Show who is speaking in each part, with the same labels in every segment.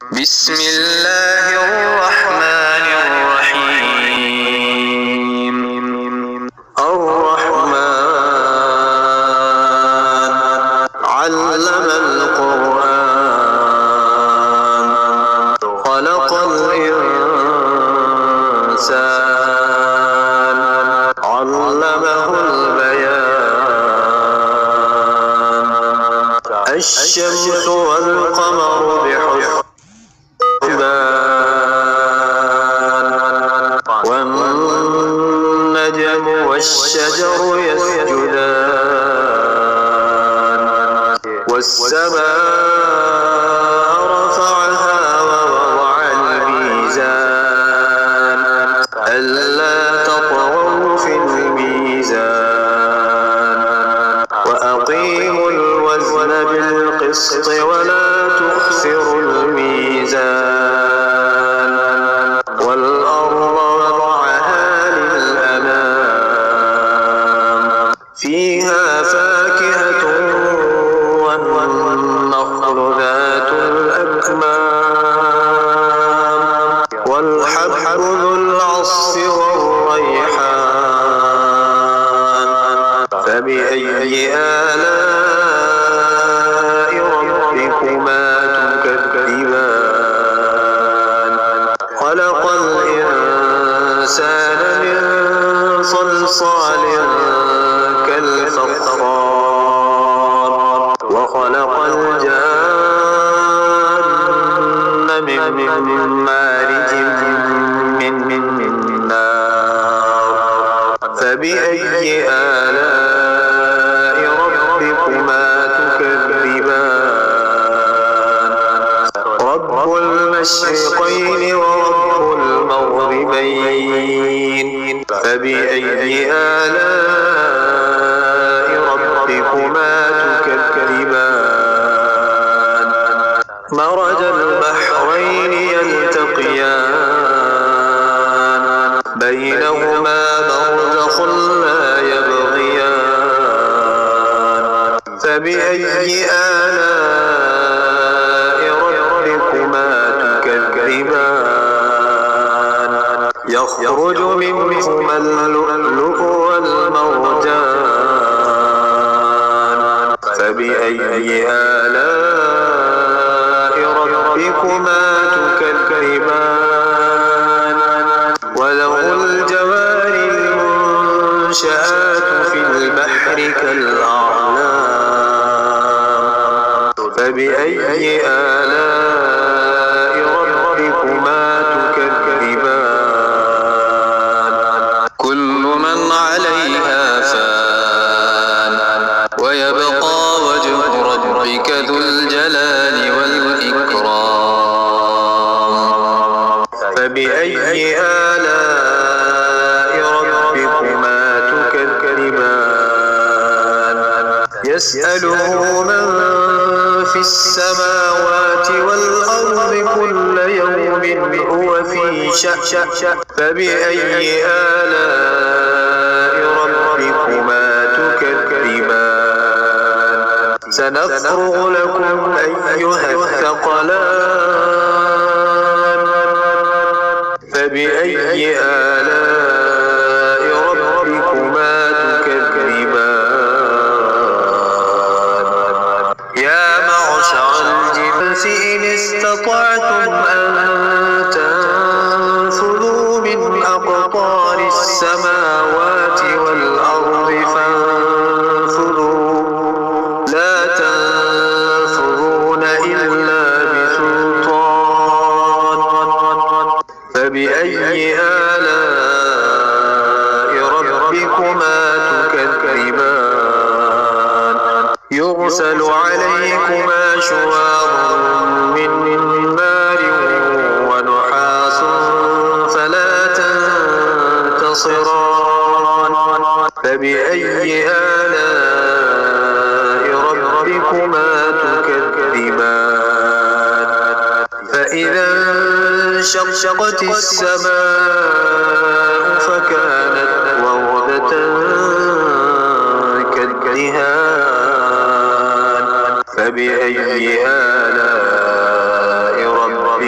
Speaker 1: بسم الله الرحمن الرحيم. الرحمن علم القرآن خلق الإنسان علمه البيان. الشمس والقمر بحسبان والنجم والشجر يسجدان والسماء رفعها ووضع الميزان ألا تطغوا في الميزان وأقيموا الوزن بالقسط ولا تخسروا الميزان والأرض وضعها للأنام فيها فاكهة والنخل ذات الأكمام والحب ذو العصف والريحان فبأي آلاء ربكما تكذبان. خلق الإنسان من صلصال كالفخار وخلق الجان من مارج من نار فبأي آلاء ربكما تكذبان. رب المشرقين ورب المغربين فبأي آلاء ربكما تكذبان. مرج البحرين يلتقيان بينهما برزخ لا يبغيان فبأي آلاء ربكما تكذبان. يخرج منهما اللؤلؤ والمرجان فبأي آلاء ربكما تكذبان. وله الجوار المنشآت في البحر كالأعلام فبأي آلاء ربكما تكذبان. كل من عليها فان ويبقى وجه ربك ذو الجلال والإكرام فبأي آلاء ربكما تكذبان. يسأله من في السماوات والأرض كل يوم هو في شأن فبأي آلاء ربكما تكذبان. سنفرغ لكم أيها الثقلان فبأي آلاء ربكما تكذبان. يا معشر الجنس إن استطعتم أن تنفذوا من أقطار السماوات والأرض فانفذوا لا تنفذون إلا بسلطان فبأي آلاء ربكما تكذبان. يرسل عليكما شواظ من نار ونحاس فلا تنتصران فبأي آلاء ربكما تكذبان. فإذا انشقت السماء فكانت وردة كالدهان فبأي آلاء ربكما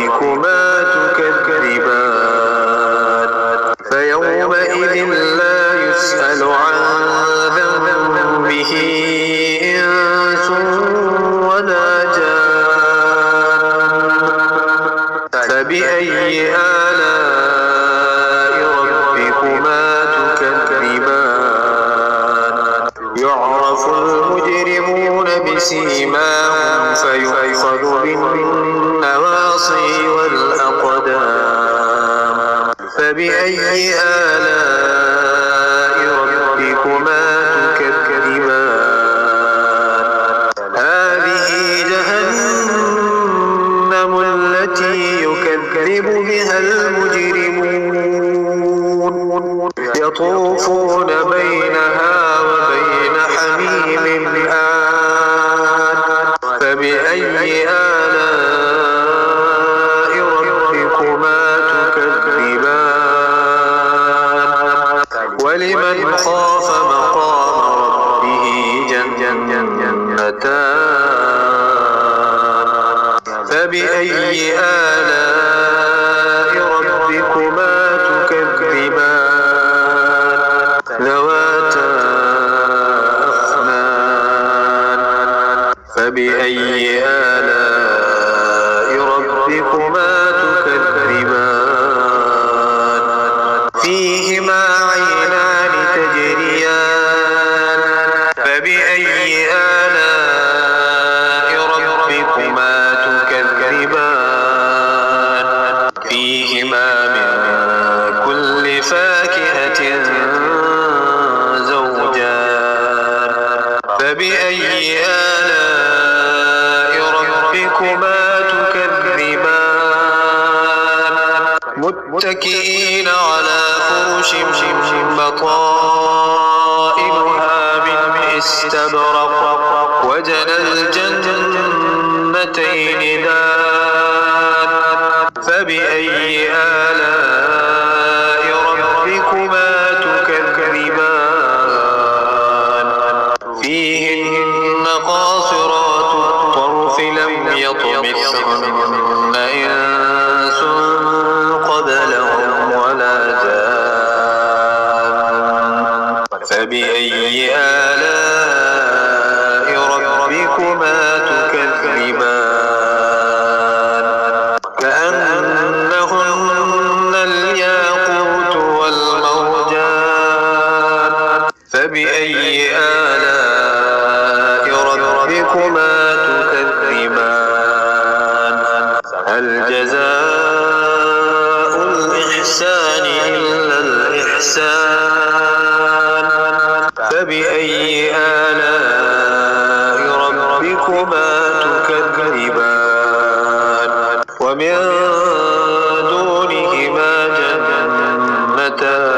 Speaker 1: فبأي آلاء ربكما تكذبان يعرف المجرمون بسيماهم فيؤخذ بالنواصي والأقدام فبأي آلاء ربكما تكذبان هذه جهنم التي يكذب بها المجرمون يطوفون بينها وبين حميم آن فبأي آلاء ربكما تكذبان ولمن خاف مقام ربه جنتان فبأي آلاء ربكما تكذبان ذواتا أفنان فبأي آلاء ربكما تكذبان فيهما عينان تجريان فبأي آلاء ربكما تكذبان فيهما من كل فاكهة زوجان فبأي آلاء ربكما تكذبان متكئين على فرش بطائنها من استبرق وجنى الجنتين دان فبأي آلاء ربكما تكذبان فيهن قاصرات الطرف لم يطمثهن إنس قبلهم ولا جان فبأي آلاء ربكما تكذبان كأنهن الياقوت والمرجان فبأي آلاء ربكما تكذبان هل جزاء الإحسان إلا الإحسان فبأي آلاء ربكما تكذبان ومن دونهما جنتان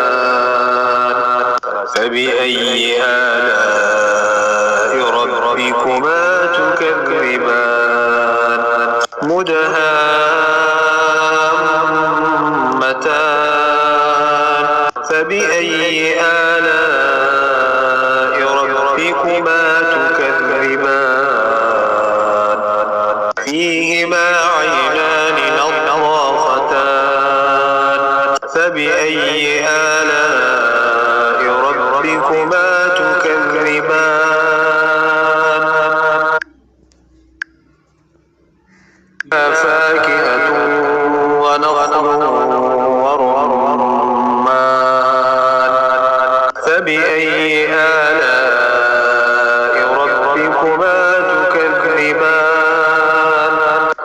Speaker 1: فبأي آلاء ربكما تكذبان مدهامتان فبأي آلاء ربكما تكذبان فيهما عينان نضاختان فبأي آلاء ربكما تكذبان فاكهة ونخل ورمان فبأي آلاء ربكما تكذبان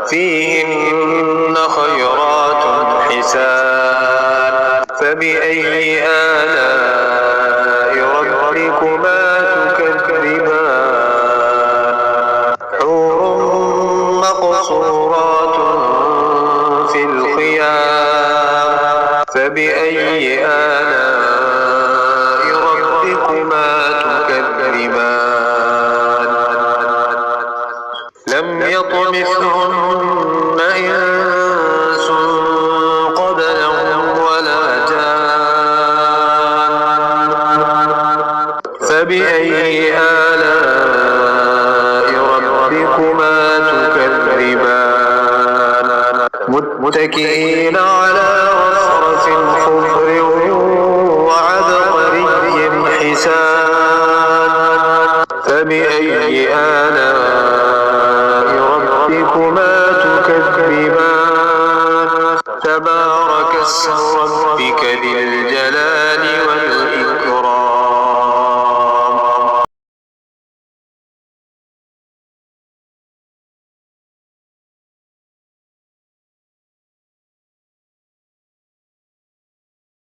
Speaker 1: فيهن خيرات حسان فبأي آلاء ربكما تكذبان حور مقصورات في الخيام فبأي آلاء ربكما تكذبان لم يطمثهن إنس قبلهم ولا جان فبأي آلاء ربكما تكذبان متكئين على رفرف خضر وعبقري حسان فبأي آلاء ربكما تكذبان ربك بالحق